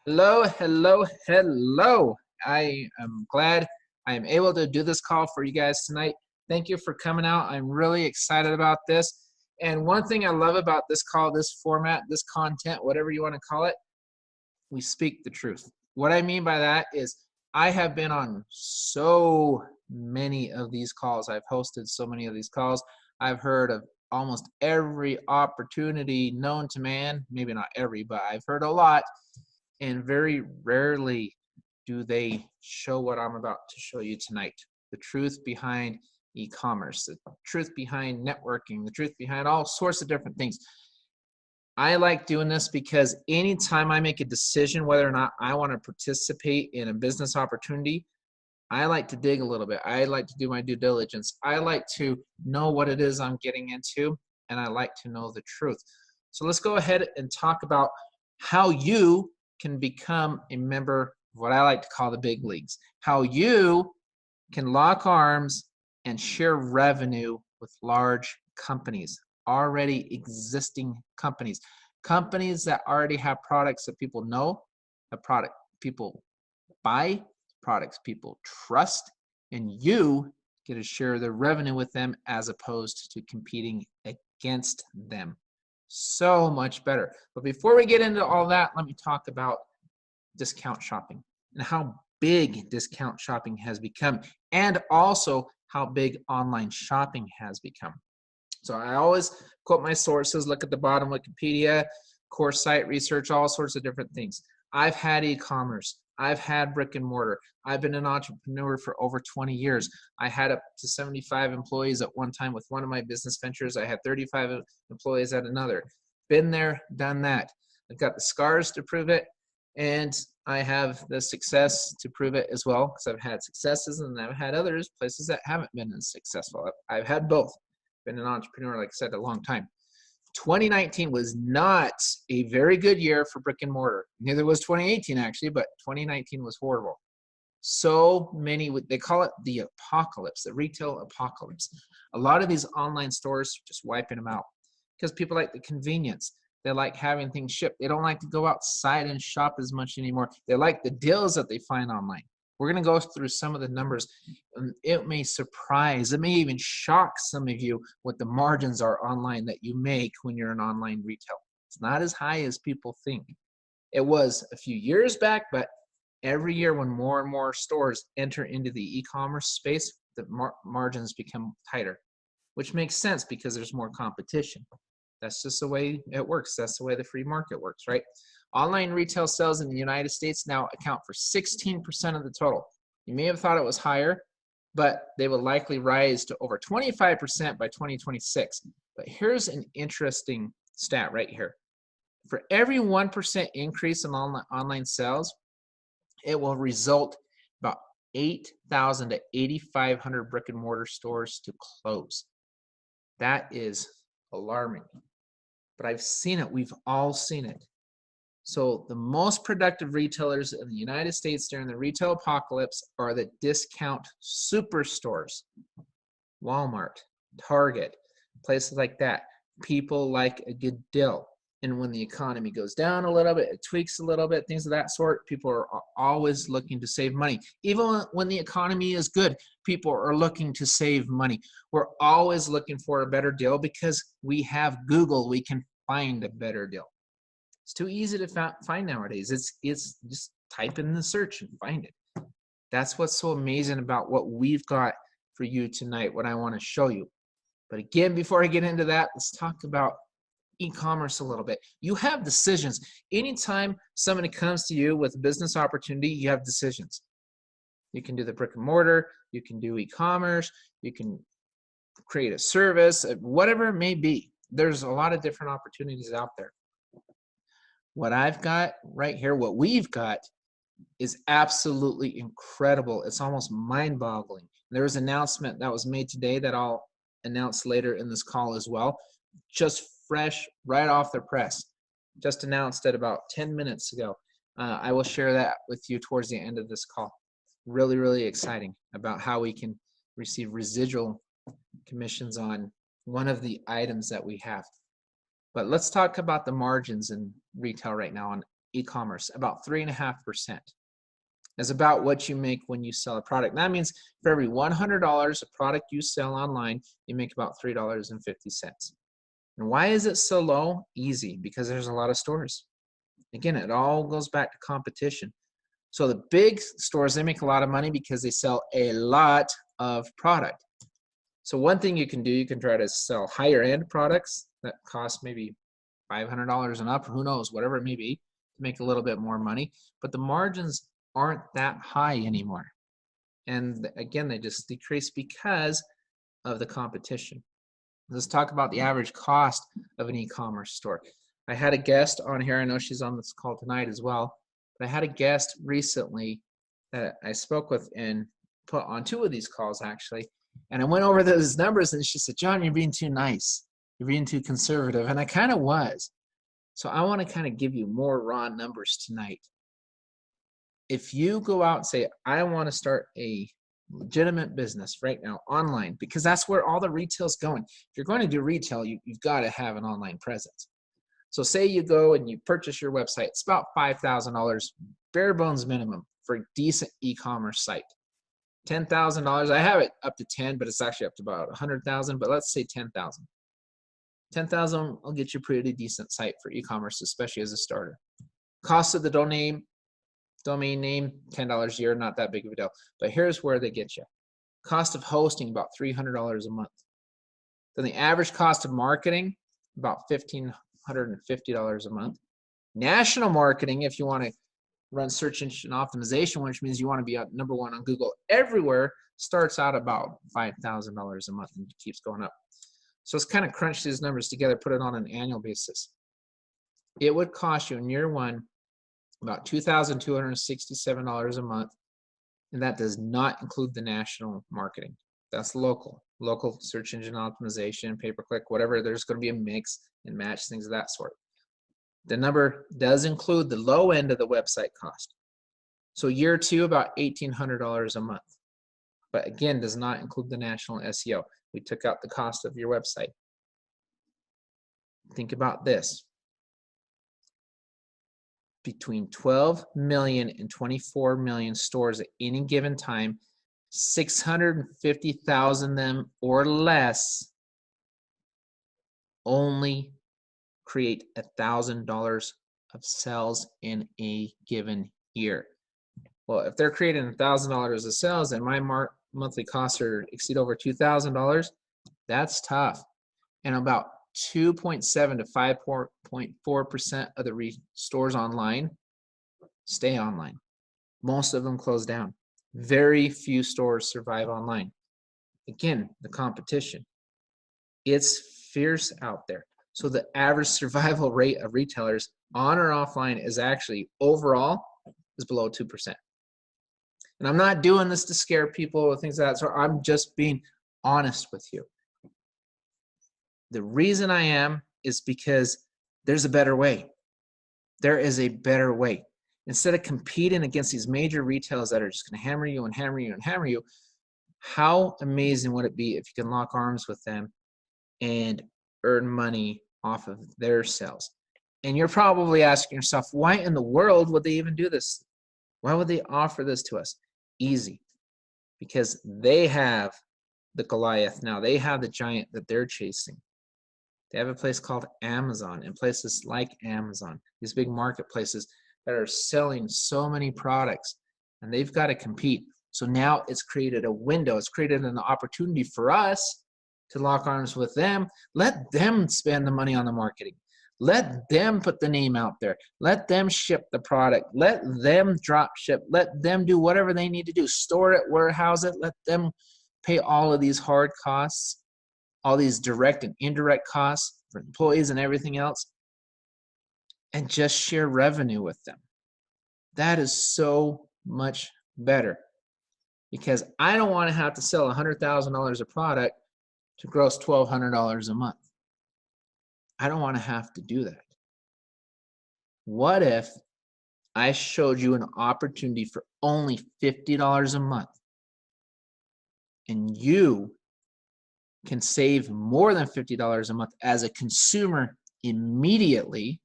Hello, hello, hello. I am glad I am able to do this call for you guys tonight. Thank you for coming out. I'm really excited about this. And one thing I love about this call, this format, this content, whatever you want to call it, we speak the truth. What I mean by that is I have been on so many of these calls. I've hosted so many of these calls. I've heard of almost every opportunity known to man, maybe not every, but I've heard a lot. And very rarely do they show what I'm about to show you tonight. The truth behind e-commerce, the truth behind networking, the truth behind all sorts of different things. I like doing this because anytime I make a decision whether or not I want to participate in a business opportunity, I like to dig a little bit. I like to do my due diligence. I like to know what it is I'm getting into, and I like to know the truth. So let's go ahead and talk about how you can become a member of what I like to call the big leagues. How you can lock arms and share revenue with large companies, already existing companies, companies that already have products that people know, a product people buy, products people trust, and you get to share the revenue with them as opposed to competing against them. So much better. But before we get into all that, let me talk about discount shopping and how big discount shopping has become, and also how big online shopping has become. So I always quote my sources, look at the bottom, Wikipedia, course site research, all sorts of different things. I've had e-commerce. I've had brick and mortar. I've been an entrepreneur for over 20 years. I had up to 75 employees at one time with one of my business ventures. I had 35 employees at another. Been there, done that. I've got the scars to prove it, and I have the success to prove it as well, because I've had successes and I've had others, places that haven't been as successful. I've had both. Been an entrepreneur, like I said, a long time. 2019 was not a very good year for brick and mortar. Neither was 2018 actually, but 2019 was horrible. So many, they call it the apocalypse, the retail apocalypse. A lot of these online stores just wiping them out because people like the convenience. They like having things shipped. They don't like to go outside and shop as much anymore. They like the deals that they find online. We're going to go through some of the numbers. It may surprise, it may even shock some of you what the margins are online that you make when you're an online retail. It's not as high as people think. It was a few years back, but every year when more and more stores enter into the e-commerce space, the margins become tighter, which makes sense because there's more competition. That's just the way it works. That's the way the free market works, right? Online retail sales in the United States now account for 16% of the total. You may have thought it was higher, but they will likely rise to over 25% by 2026. But here's an interesting stat right here. For every 1% increase in online sales, it will result about 8,000 to 8,500 brick and mortar stores to close. That is alarming. But I've seen it. We've all seen it. So the most productive retailers in the United States during the retail apocalypse are the discount superstores. Walmart, Target, places like that. People like a good deal. And when the economy goes down a little bit, it tweaks a little bit, things of that sort, people are always looking to save money. Even when the economy is good, people are looking to save money. We're always looking for a better deal because we have Google. We can find a better deal. It's too easy to find nowadays. It's just type in the search and find it. That's what's so amazing about what we've got for you tonight, what I want to show you. But again, before I get into that, let's talk about e-commerce a little bit. You have decisions. Anytime somebody comes to you with a business opportunity, you have decisions. You can do the brick and mortar, you can do e-commerce, you can create a service, whatever it may be. There's a lot of different opportunities out there. What I've got right here, what we've got, is absolutely incredible. It's almost mind-boggling. There was an announcement that was made today that I'll announce later in this call as well. Just fresh, right off the press. Just announced it about 10 minutes ago. I will share that with you towards the end of this call. Really, really exciting about how we can receive residual commissions on one of the items that we have. But let's talk about the margins in retail right now on e-commerce, about 3.5%. Is about what you make when you sell a product. That means for every $100 of product you sell online, you make about $3.50. And why is it so low? Easy, because there's a lot of stores. Again, it all goes back to competition. So the big stores, they make a lot of money because they sell a lot of product. So one thing you can do, you can try to sell higher end products that cost maybe $500 and up, or who knows, whatever it may be, to make a little bit more money. But the margins aren't that high anymore. And again, they just decrease because of the competition. Let's talk about the average cost of an e-commerce store. I had a guest on here. I know she's on this call tonight as well. But I had a guest recently that I spoke with and put on 2 of these calls actually. And I went over those numbers and she said, John, you're being too nice. You're being too conservative. And I kind of was. So I want to kind of give you more raw numbers tonight. If you go out and say, I want to start a legitimate business right now online, because that's where all the retail's going. If you're going to do retail, you've got to have an online presence. So say you go and you purchase your website. It's about $5,000, bare bones minimum for a decent e-commerce site. $10,000, I have it up to 10, but it's actually up to about 100,000, but let's say 10,000. 10,000 will get you a pretty decent site for e-commerce, especially as a starter. Cost of the domain name, $10 a year, not that big of a deal. But here's where they get you. Cost of hosting, about $300 a month. Then the average cost of marketing, about $1,550 a month. National marketing, if you want to run search engine optimization, which means you want to be number 1 on Google everywhere, starts out about $5,000 a month and keeps going up. So let's kind of crunch these numbers together, put it on an annual basis. It would cost you in year 1 about $2,267 a month, and that does not include the national marketing. That's local search engine optimization, pay-per-click, whatever. There's going to be a mix and match, things of that sort. The number does include the low end of the website cost. So year 2, about $1,800 a month, but again, does not include the national SEO. We took out the cost of your website. Think about this. Between 12 million and 24 million stores at any given time, 650,000 of them or less only create $1,000 of sales in a given year. Well, if they're creating $1,000 of sales and my monthly costs exceed over $2,000, that's tough. And about 2.7 to 5.4% of the stores online stay online. Most of them close down. Very few stores survive online. Again, the competition. It's fierce out there. So the average survival rate of retailers on or offline is actually overall is below 2%. And I'm not doing this to scare people or things like that. So I'm just being honest with you. The reason I am is because there's a better way. There is a better way. Instead of competing against these major retailers that are just going to hammer you and hammer you and hammer you, how amazing would it be if you can lock arms with them and earn money off of their sales? And you're probably asking yourself, why in the world would they even do this? Why would they offer this to us? Easy. Because they have the Goliath now. They have the giant that they're chasing. They have a place called Amazon and places like Amazon, these big marketplaces that are selling so many products, and they've got to compete. So now it's created a window. It's created an opportunity for us to lock arms with them. Let them spend the money on the marketing. Let them put the name out there. Let them ship the product. Let them drop ship. Let them do whatever they need to do. Store it, warehouse it. Let them pay all of these hard costs, all these direct and indirect costs for employees and everything else, and just share revenue with them. That is so much better, because I don't want to have to sell $100,000 of product to gross $1,200 a month. I don't want to have to do that. What if I showed you an opportunity for only $50 a month, and you can save more than $50 a month as a consumer immediately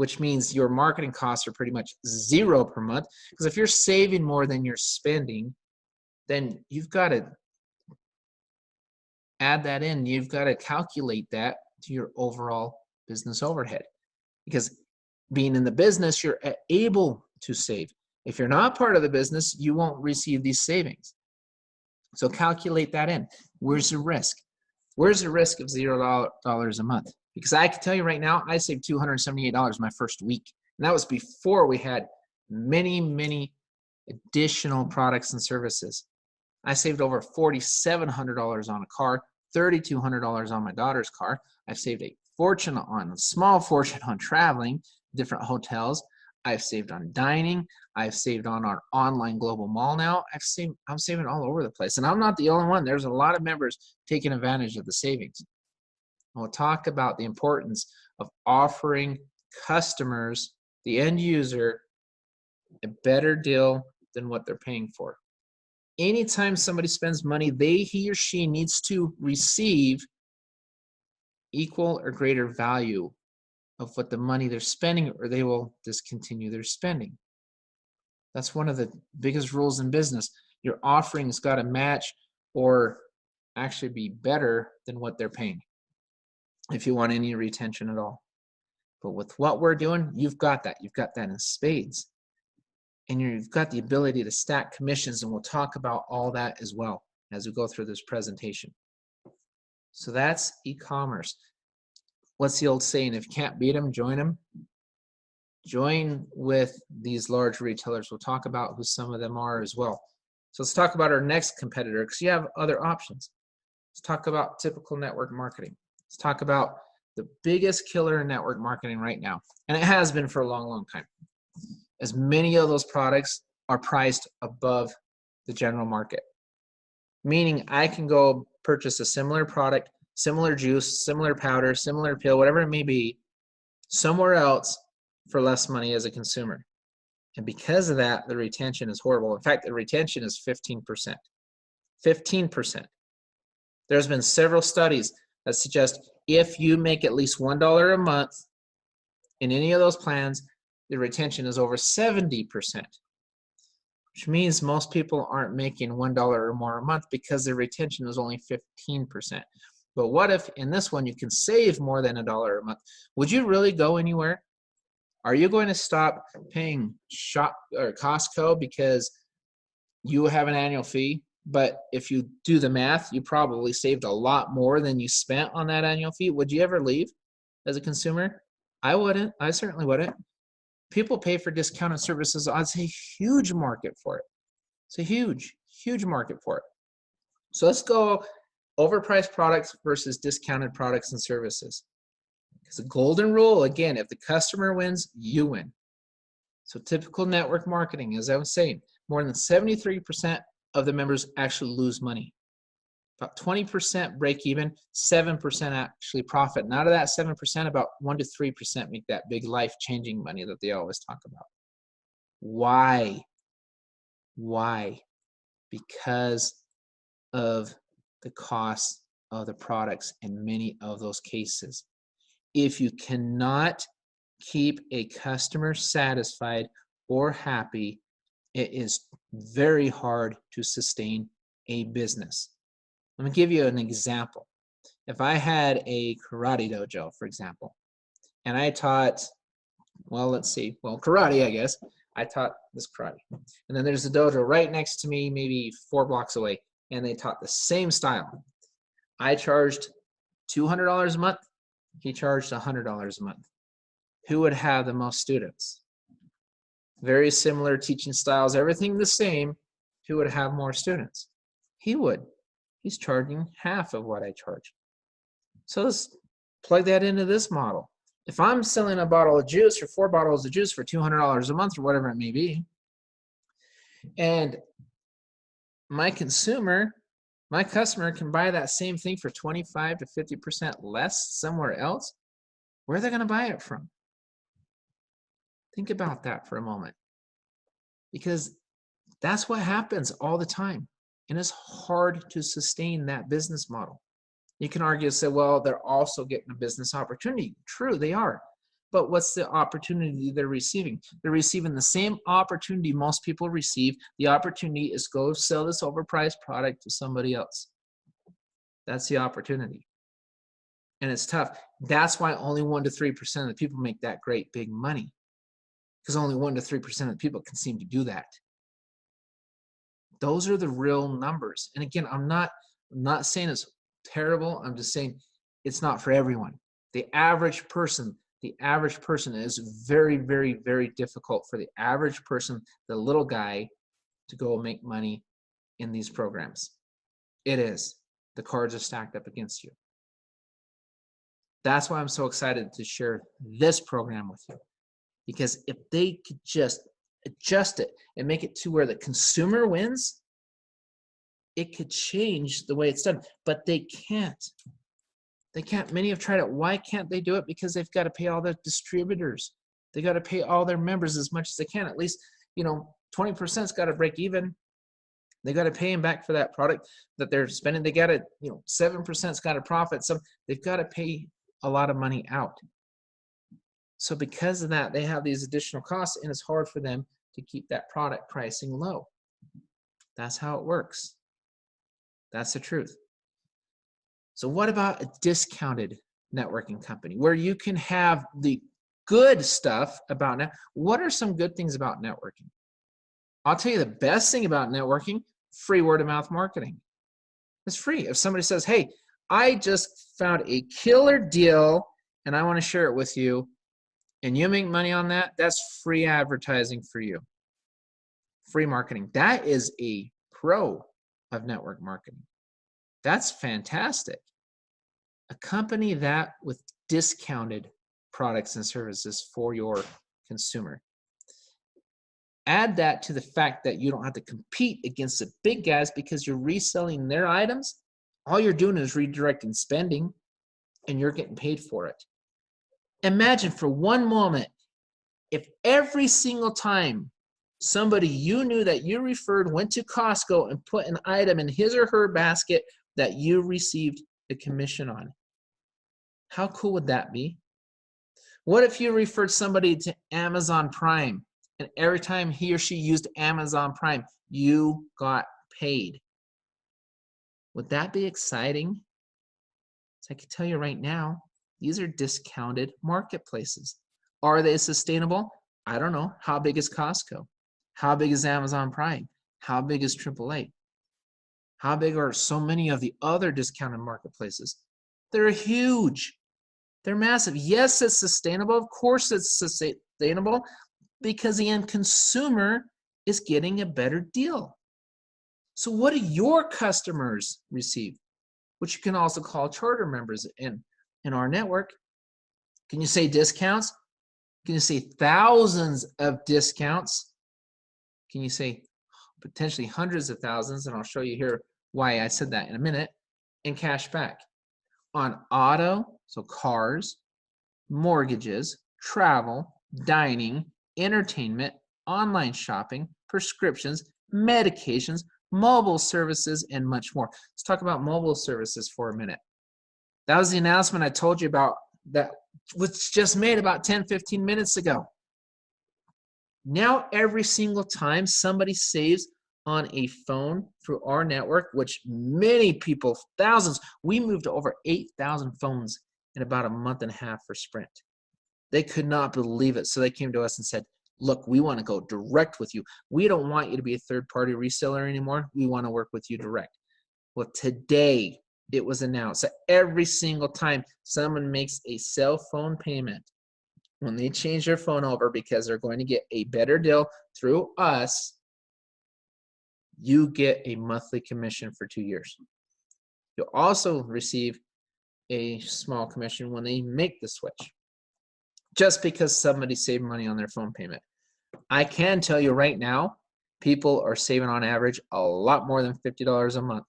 which means your marketing costs are pretty much zero per month. Because if you're saving more than you're spending, then you've got to add that in. You've got to calculate that to your overall business overhead. Because being in the business, you're able to save. If you're not part of the business, you won't receive these savings. So calculate that in. Where's the risk? Where's the risk of $0 a month? Because I can tell you right now, I saved $278 my first week. And that was before we had many, many additional products and services. I saved over $4,700 on a car, $3,200 on my daughter's car. I've saved a small fortune on traveling, different hotels. I've saved on dining. I've saved on our online global mall now. I'm saving all over the place. And I'm not the only one. There's a lot of members taking advantage of the savings. We'll talk about the importance of offering customers, the end user, a better deal than what they're paying for. Anytime somebody spends money, he or she needs to receive equal or greater value of what the money they're spending, or they will discontinue their spending. That's one of the biggest rules in business. Your offering's got to match or actually be better than what they're paying if you want any retention at all. But with what we're doing, you've got that. You've got that in spades. And you've got the ability to stack commissions, and we'll talk about all that as well as we go through this presentation. So that's e-commerce. What's the old saying? If you can't beat them, join them. Join with these large retailers. We'll talk about who some of them are as well. So let's talk about our next competitor, because you have other options. Let's talk about typical network marketing. Let's talk about the biggest killer in network marketing right now, and it has been for a long, long time. As many of those products are priced above the general market, meaning I can go purchase a similar product, similar juice, similar powder, similar pill, whatever it may be, somewhere else for less money as a consumer. And because of that, the retention is horrible. In fact, the retention is 15%. 15%. There's been several studies that suggest if you make at least $1 a month in any of those plans, the retention is over 70%, which means most people aren't making $1 or more a month because their retention is only 15%. But what if in this one you can save more than $1 a month? Would you really go anywhere? Are you going to stop paying Costco because you have an annual fee? But if you do the math, you probably saved a lot more than you spent on that annual fee. Would you ever leave as a consumer? I wouldn't. I certainly wouldn't. People pay for discounted services. It's a huge market for it. It's a huge, huge market for it. So let's go overpriced products versus discounted products and services. Because the golden rule, again, if the customer wins, you win. So typical network marketing, as I was saying, more than 73% of the members actually lose money. About 20% break even, 7% actually profit. And out of that 7%, about 1 to 3% make that big life-changing money that they always talk about. Why? Why? Because of the cost of the products in many of those cases. If you cannot keep a customer satisfied or happy, it is very hard to sustain a business. Let me give you an example. If I had a karate dojo, for example, and I taught, karate, I guess. I taught this karate. And then there's a dojo right next to me, maybe 4 blocks away, and they taught the same style. I charged $200 a month. He charged $100 a month. Who would have the most students? Very similar teaching styles, everything the same. Who would have more students? He would. He's charging half of what I charge. So let's plug that into this model. If I'm selling a bottle of juice or 4 bottles of juice for $200 a month or whatever it may be, and my customer can buy that same thing for 25 to 50% less somewhere else, where are they going to buy it from? Think about that for a moment, because that's what happens all the time, and it's hard to sustain that business model. You can argue and say, well, they're also getting a business opportunity. True, they are, But what's the opportunity they're receiving? They're receiving the same opportunity most people receive. The opportunity is go sell this overpriced product to somebody else. That's the opportunity. And it's tough. That's why only 1 to 3% of the people make that great big money. Because only 1 to 3% of the people can seem to do that. Those are the real numbers. And again, I'm not saying it's terrible. I'm just saying it's not for everyone. The average person is very, very, very difficult for the average person, the little guy, to go make money in these programs. It is. The cards are stacked up against you. That's why I'm so excited to share this program with you. Because if they could just adjust it and make it to where the consumer wins, it could change the way it's done. But they can't. They can't. Many have tried it. Why can't they do it? Because they've got to pay all their distributors. They got to pay all their members as much as they can. At least, 20%'s got to break even. They got to pay them back for that product that they're spending. They got to, 7%'s got to profit. So they've got to pay a lot of money out. So because of that, they have these additional costs, and it's hard for them to keep that product pricing low. That's how it works. That's the truth. So what about a discounted networking company where you can have the good stuff about net? What are some good things about networking? I'll tell you the best thing about networking: free word of mouth marketing. It's free. If somebody says, hey, I just found a killer deal and I want to share it with you, and you make money on that, that's free advertising for you. Free marketing. That is a pro of network marketing. That's fantastic. A company that with discounted products and services for your consumer. Add that to the fact that you don't have to compete against the big guys because you're reselling their items. All you're doing is redirecting spending, and you're getting paid for it. Imagine for one moment if every single time somebody you knew that you referred went to Costco and put an item in his or her basket that you received a commission on. How cool would that be? What if you referred somebody to Amazon Prime, and every time he or she used Amazon Prime, you got paid? Would that be exciting? So I can tell you right now, these are discounted marketplaces. Are they sustainable? I don't know. How big is Costco? How big is Amazon Prime? How big is AAA? How big are so many of the other discounted marketplaces? They're huge. They're massive. Yes, it's sustainable. Of course it's sustainable because the end consumer is getting a better deal. So what do your customers receive? Which you can also call charter members in our network. Can you say discounts? Can you say thousands of discounts? Can you say potentially hundreds of thousands? And I'll show you here why I said that in a minute. And cash back on auto, so cars, mortgages, travel, dining, entertainment, online shopping, prescriptions, medications, mobile services, and much more. Let's talk about mobile services for a minute. That was the announcement I told you about that was just made about 10-15 minutes ago. Now every single time somebody saves on a phone through our network, which many people, thousands, we moved to over 8,000 phones in about a month and a half for Sprint. They could not believe it. So they came to us and said, look, we want to go direct with you. We don't want you to be a third-party reseller anymore. We want to work with you direct. Well, today it was announced that every single time someone makes a cell phone payment, when they change their phone over because they're going to get a better deal through us, you get a monthly commission for 2 years. You'll also receive a small commission when they make the switch, just because somebody saved money on their phone payment. I can tell you right now, people are saving on average a lot more than $50 a month,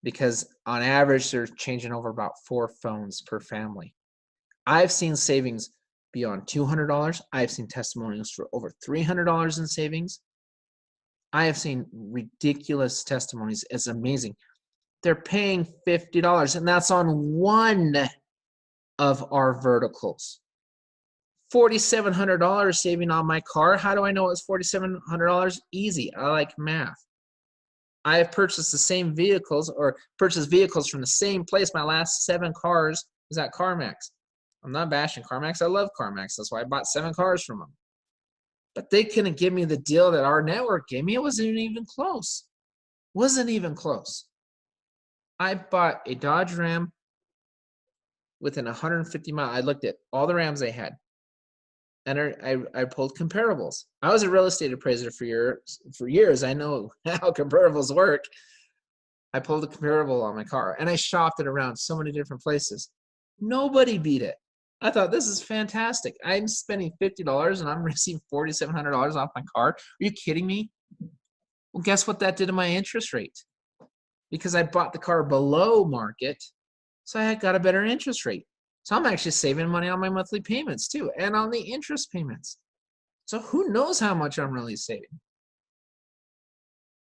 because on average they're changing over about 4 phones per family. I've seen savings beyond $200. I've seen testimonials for over $300 in savings. I have seen ridiculous testimonies. It's amazing. They're paying $50, and that's on one of our verticals. $4,700 saving on my car. How do I know it's $4,700? Easy. I like math. I have purchased the same vehicles or purchased vehicles from the same place. My last 7 cars was at CarMax. I'm not bashing CarMax. I love CarMax. That's why I bought 7 cars from them. But they couldn't give me the deal that rNetwork gave me. It wasn't even close. Wasn't even close. I bought a Dodge Ram within 150 miles. I looked at all the Rams they had. And I pulled comparables. I was a real estate appraiser for years. I know how comparables work. I pulled a comparable on my car, and I shopped it around so many different places. Nobody beat it. I thought, this is fantastic. I'm spending $50, and I'm receiving $4,700 off my car. Are you kidding me? Well, guess what that did to my interest rate? Because I bought the car below market, so I got a better interest rate. So I'm actually saving money on my monthly payments too, and on the interest payments. So who knows how much I'm really saving?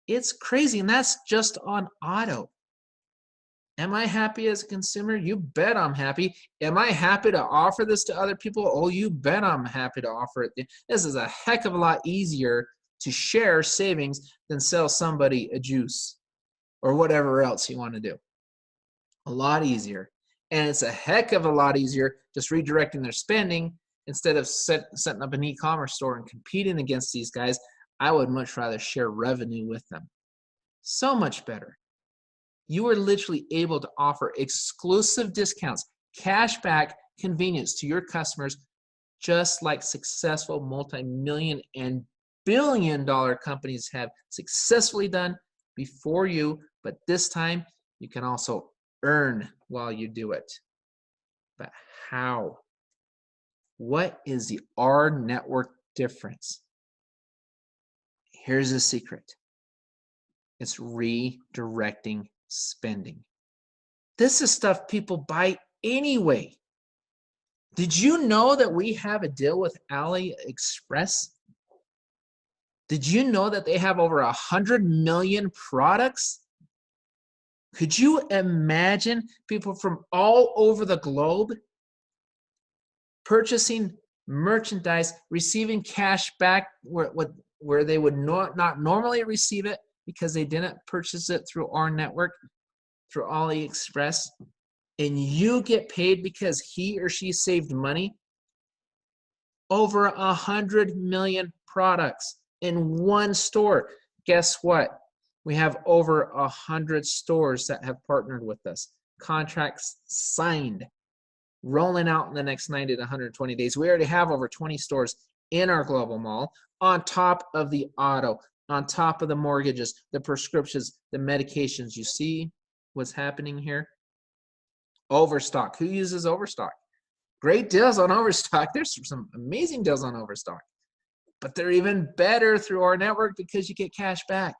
It's crazy, and that's just on auto. Am I happy as a consumer? You bet I'm happy. Am I happy to offer this to other people? Oh, you bet I'm happy to offer it. This is a heck of a lot easier to share savings than sell somebody a juice or whatever else you want to do. A lot easier. And it's a heck of a lot easier just redirecting their spending instead of setting up an e-commerce store and competing against these guys. I would much rather share revenue with them. So much better. You are literally able to offer exclusive discounts, cashback convenience to your customers, just like successful multi-million and billion-dollar companies have successfully done before you. But this time, you can also earn while you do it. But how? What is the rNetwork difference? Here's the secret. It's redirecting spending. This is stuff people buy anyway. Did you know that we have a deal with AliExpress? Did you know that they have over 100 million products? Could you imagine people from all over the globe purchasing merchandise, receiving cash back where they would not normally receive it because they didn't purchase it through rNetwork, through AliExpress, and you get paid because he or she saved money? Over 100 million products in one store. Guess what? We have over 100 stores that have partnered with us. Contracts signed, rolling out in the next 90 to 120 days. We already have over 20 stores in our global mall, on top of the auto, on top of the mortgages, the prescriptions, the medications. You see what's happening here? Overstock. Who uses Overstock? Great deals on Overstock. There's some amazing deals on Overstock. But they're even better through rNetwork because you get cash back.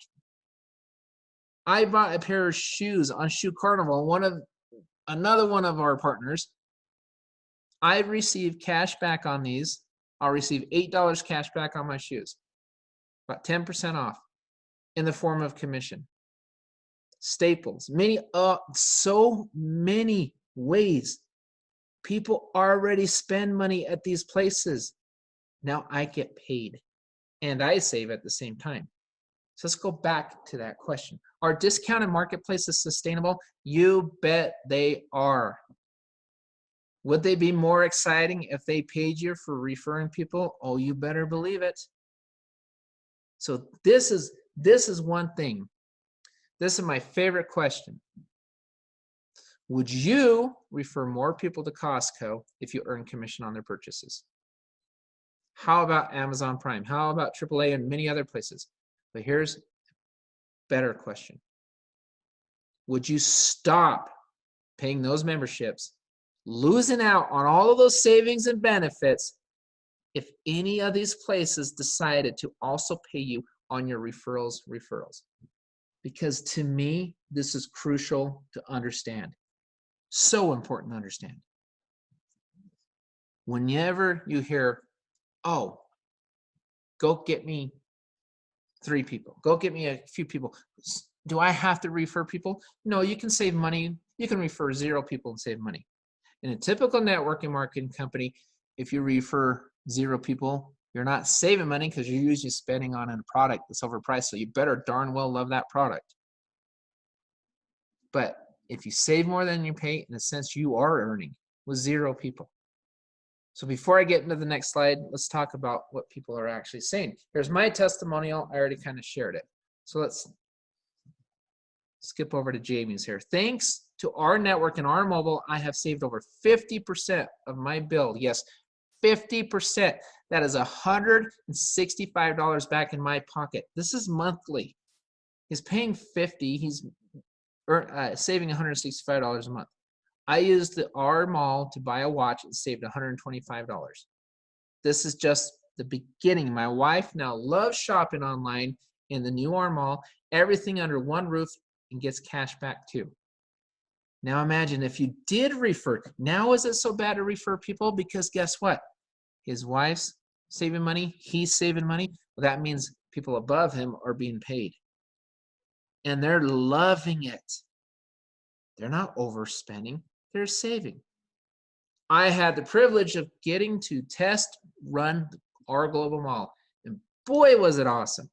I bought a pair of shoes on Shoe Carnival, another one of our partners. I received cash back on these. I'll receive $8 cash back on my shoes, about 10% off in the form of commission. Staples, so many ways. People already spend money at these places. Now I get paid and I save at the same time. So let's go back to that question. Are discounted marketplaces sustainable? You bet they are. Would they be more exciting if they paid you for referring people? Oh, you better believe it. So this is one thing. This is my favorite question. Would you refer more people to Costco if you earn commission on their purchases? How about Amazon Prime? How about AAA and many other places? But here's a better question. Would you stop paying those memberships, losing out on all of those savings and benefits, if any of these places decided to also pay you on your referrals? Because to me, this is crucial to understand. So important to understand. Whenever you hear, oh, go get me 3 people, go get me a few people. Do I have to refer people? No, you can save money. You can refer 0 people and save money. In a typical networking marketing company, if you refer 0 people, you're not saving money because you're usually spending on a product that's overpriced. So you better darn well love that product. But if you save more than you pay, in a sense, you are earning with 0 people. So before I get into the next slide, let's talk about what people are actually saying. Here's my testimonial. I already kind of shared it. So let's skip over to Jamie's here. Thanks to our network and our mobile, I have saved over 50% of my bill. Yes, 50%. That is $165 back in my pocket. This is monthly. He's paying 50. He's saving $165 a month. I used our mall to buy a watch and saved $125. This is just the beginning. My wife now loves shopping online in the new R mall, everything under one roof, and gets cash back too. Now imagine if you did refer. Now is it so bad to refer people? Because guess what? His wife's saving money, he's saving money. Well, that means people above him are being paid. And they're loving it. They're not overspending. They're saving. I had the privilege of getting to test run our global mall, and boy, was it awesome.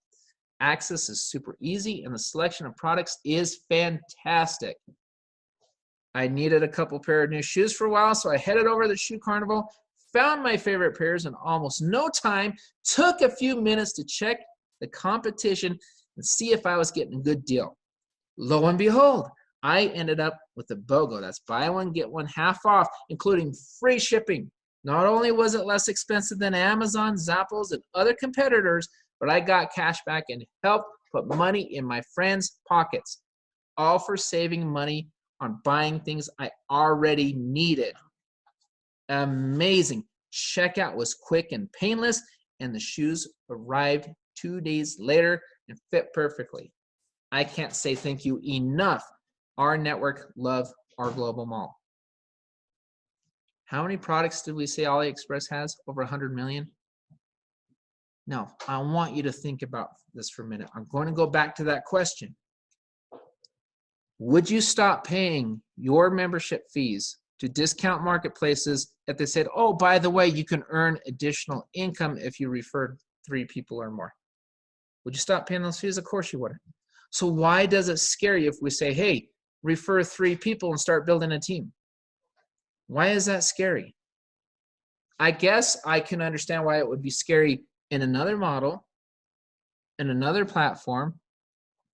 Access is super easy, and the selection of products is fantastic. I needed a couple pair of new shoes for a while, so I headed over to the shoe carnival, found my favorite pairs in almost no time, took a few minutes to check the competition and see if I was getting a good deal. Lo and behold, I ended up with a BOGO. That's buy one, get one half off, including free shipping. Not only was it less expensive than Amazon, Zappos, and other competitors, but I got cash back and helped put money in my friends' pockets, all for saving money on buying things I already needed. Amazing. Checkout was quick and painless, and the shoes arrived 2 days later and fit perfectly. I can't say thank you enough. Our network loves our global mall. How many products did we say AliExpress has? Over 100 million? No, I want you to think about this for a minute. I'm going to go back to that question. Would you stop paying your membership fees to discount marketplaces if they said, oh, by the way, you can earn additional income if you refer 3 people or more? Would you stop paying those fees? Of course you wouldn't. So why does it scare you if we say, hey, refer 3 people and start building a team? Why is that scary? I guess I can understand why it would be scary in another model, in another platform.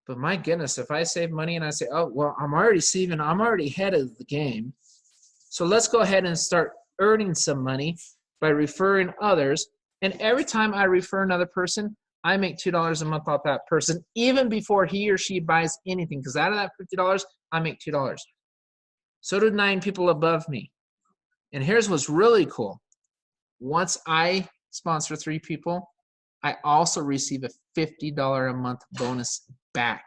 But my goodness, if I save money and I say, oh, well, I'm already saving, I'm already ahead of the game. So let's go ahead and start earning some money by referring others. And every time I refer another person, I make $2 a month off that person, even before he or she buys anything. Because out of that $50, I make $2. So do 9 people above me. And here's what's really cool. Once I sponsor 3 people, I also receive a $50 a month bonus back.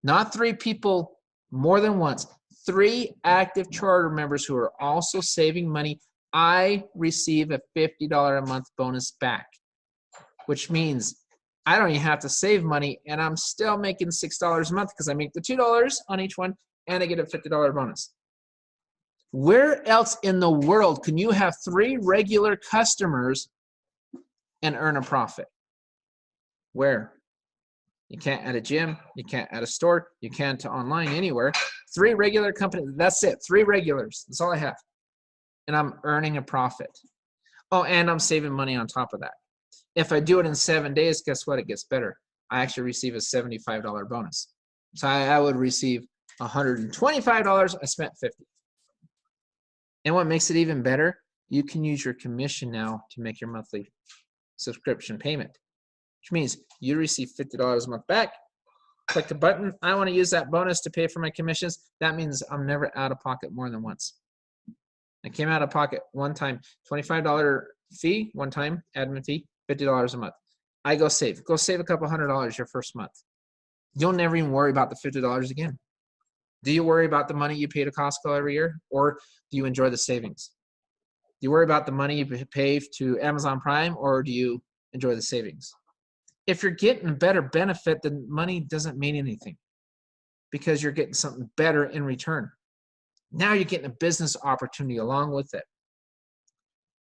Not 3 people more than once. 3 active charter members who are also saving money, I receive a $50 a month bonus back, which means I don't even have to save money, and I'm still making $6 a month because I make the $2 on each one, and I get a $50 bonus. Where else in the world can you have 3 regular customers and earn a profit? Where? You can't at a gym, you can't at a store, you can't online anywhere. 3 regular companies, that's it, 3 regulars, that's all I have. And I'm earning a profit. Oh, and I'm saving money on top of that. If I do it in 7 days, guess what? It gets better. I actually receive a $75 bonus. So I would receive $125, I spent $50. And what makes it even better, you can use your commission now to make your monthly subscription payment, which means you receive $50 a month back. Click the button. I want to use that bonus to pay for my commissions. That means I'm never out of pocket more than once. I came out of pocket one time, $25 fee, one time admin fee, $50 a month. I go save a couple $100 your first month. You'll never even worry about the $50 again. Do you worry about the money you pay to Costco every year, or do you enjoy the savings? Do you worry about the money you pay to Amazon Prime, or do you enjoy the savings? If you're getting a better benefit, then money doesn't mean anything because you're getting something better in return. Now you're getting a business opportunity along with it.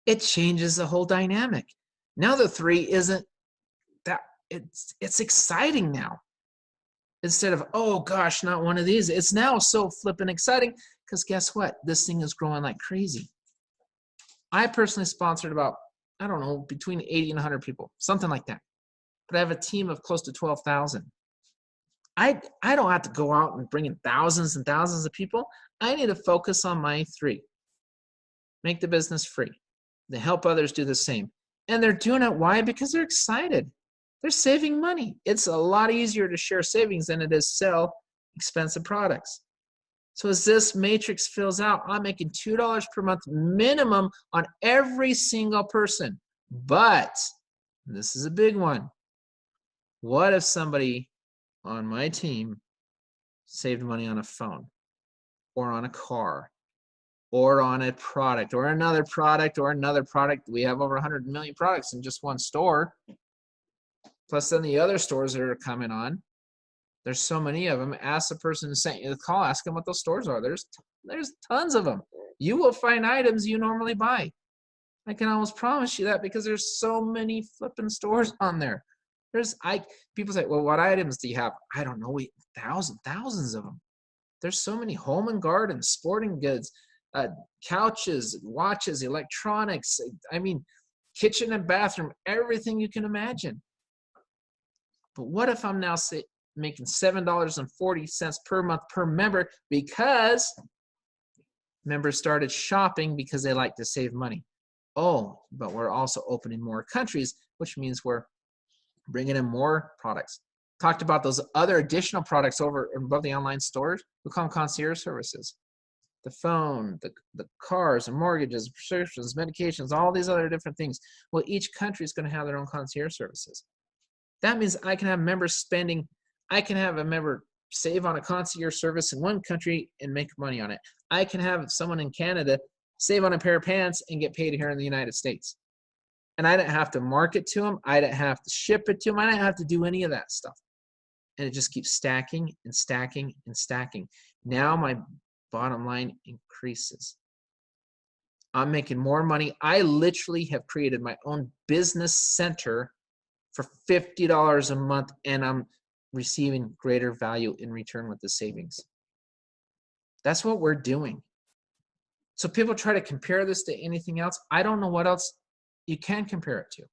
It changes the whole dynamic. Now the 3 isn't that, it's exciting now. Instead of, oh gosh, not one of these. It's now so flippin' exciting because guess what? This thing is growing like crazy. I personally sponsored about, I don't know, between 80 and 100 people, something like that. But I have a team of close to 12,000. I don't have to go out and bring in thousands and thousands of people. I need to focus on my 3. Make the business free. They help others do the same. And they're doing it, why? Because they're excited. They're saving money. It's a lot easier to share savings than it is sell expensive products. So as this matrix fills out, I'm making $2 per month minimum on every single person. But, this is a big one, what if somebody on my team saved money on a phone or on a car or on a product or another product or another product? We have over 100 million products in just one store. Plus then the other stores that are coming on. There's so many of them. Ask the person who sent you the call. Ask them what those stores are. There's tons of them. You will find items you normally buy. I can almost promise you that because there's so many flipping stores on there. People say, well, what items do you have? I don't know. Thousands of them. There's so many home and garden, sporting goods, couches, watches, electronics. I mean, kitchen and bathroom, everything you can imagine. But what if I'm now making $7.40 per month per member because members started shopping because they like to save money? Oh, but we're also opening more countries, which means we're bringing in more products. Talked about those other additional products over and above the online stores. We call them concierge services. The phone, the cars and mortgages, prescriptions, medications, all these other different things. Well, each country is going to have their own concierge services. That means I can have members spending, I can have a member save on a concierge service in one country and make money on it. I can have someone in Canada save on a pair of pants and get paid here in the United States. And I didn't have to market to them. I didn't have to ship it to them. I didn't have to do any of that stuff. And it just keeps stacking and stacking and stacking. Now my bottom line increases. I'm making more money. I literally have created my own business center for $50 a month, and I'm receiving greater value in return with the savings. That's what we're doing. So people try to compare this to anything else. I don't know what else you can compare it to.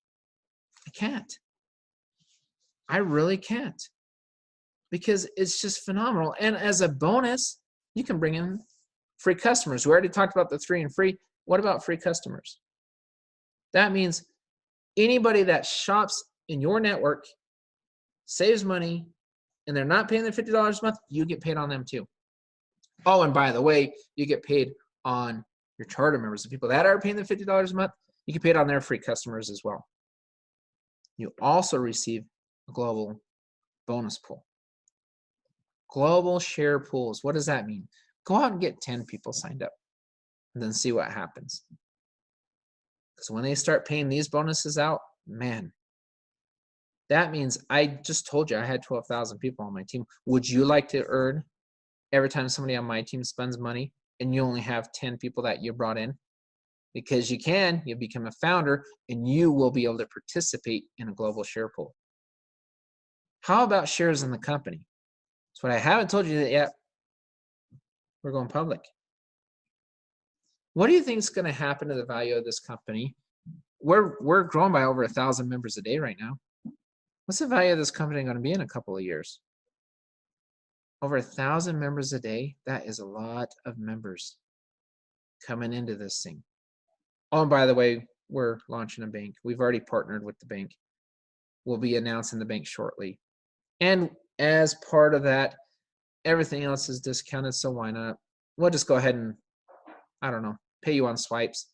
I can't. I really can't. Because it's just phenomenal. And as a bonus, you can bring in free customers. We already talked about the 3 and free. What about free customers? That means anybody that shops in your network, saves money, and they're not paying their $50 a month, you get paid on them too. Oh, and by the way, you get paid on your charter members. The people that are paying the $50 a month, you get paid on their free customers as well. You also receive a global bonus pool. Global share pools. What does that mean? Go out and get 10 people signed up and then see what happens. Because when they start paying these bonuses out, man, that means I just told you I had 12,000 people on my team. Would you like to earn every time somebody on my team spends money and you only have 10 people that you brought in? Because you can, you become a founder and you will be able to participate in a global share pool. How about shares in the company? That's what I haven't told you yet. We're going public. What do you think is going to happen to the value of this company? We're growing by over 1,000 members a day right now. What's the value of this company going to be in a couple of years? Over 1,000 members a day. That is a lot of members coming into this thing. Oh, and by the way, we're launching a bank. We've already partnered with the bank. We'll be announcing the bank shortly. And as part of that, everything else is discounted, so why not? We'll just go ahead and, I don't know, pay you on swipes.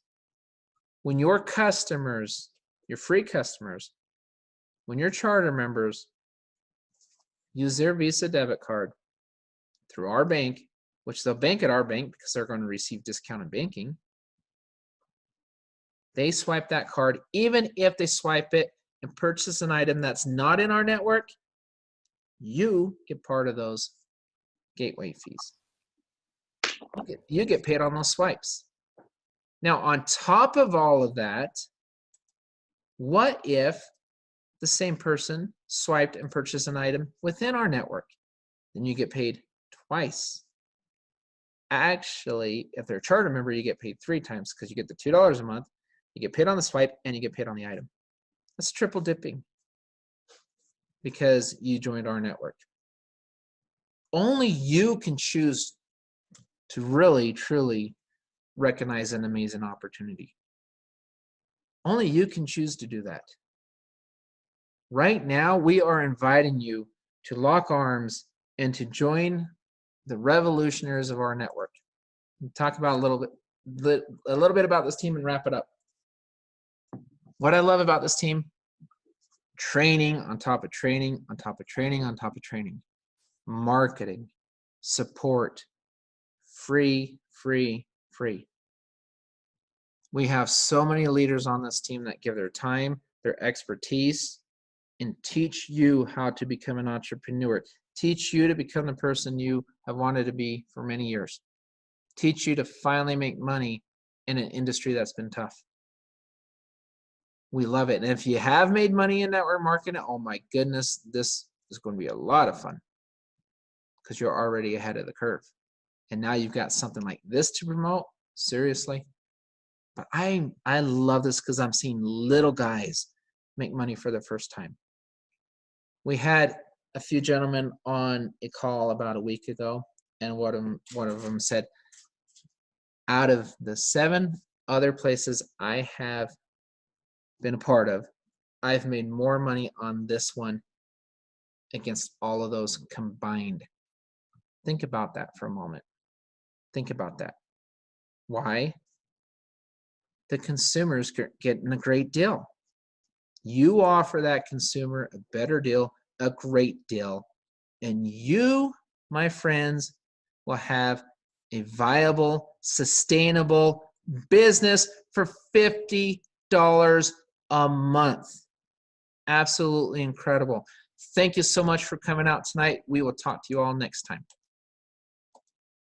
When your customers, your free customers, when your charter members use their Visa debit card through our bank, which they'll bank at our bank because they're going to receive discounted banking, they swipe that card, even if they swipe it and purchase an item that's not in our network, you get part of those gateway fees. You get paid on those swipes. Now, on top of all of that, what if the same person swiped and purchased an item within our network? Then you get paid twice. Actually, if they're a charter member, you get paid 3 times because you get the $2 a month, you get paid on the swipe, and you get paid on the item. That's triple dipping because you joined our network. Only you can choose to really, truly recognize an amazing opportunity. Only you can choose to do that. Right now, we are inviting you to lock arms and to join the revolutionaries of our network. We'll talk about a little bit about this team and wrap it up. What I love about this team: training on top of training, on top of training, on top of training, marketing, support, free, free, free. We have so many leaders on this team that give their time, their expertise, and teach you how to become an entrepreneur. Teach you to become the person you have wanted to be for many years. Teach you to finally make money in an industry that's been tough. We love it. And if you have made money in network marketing, oh my goodness, this is going to be a lot of fun because you're already ahead of the curve. And now you've got something like this to promote. Seriously. But I love this because I'm seeing little guys make money for the first time. We had a few gentlemen on a call about a week ago, and one of them said, out of the 7 other places I have been a part of, I've made more money on this one against all of those combined. Think about that for a moment. Think about that. Why? The consumer's getting a great deal. You offer that consumer a better deal, a great deal, and you, my friends, will have a viable, sustainable business for $50 a month. Absolutely incredible. Thank you so much for coming out tonight. We will talk to you all next time.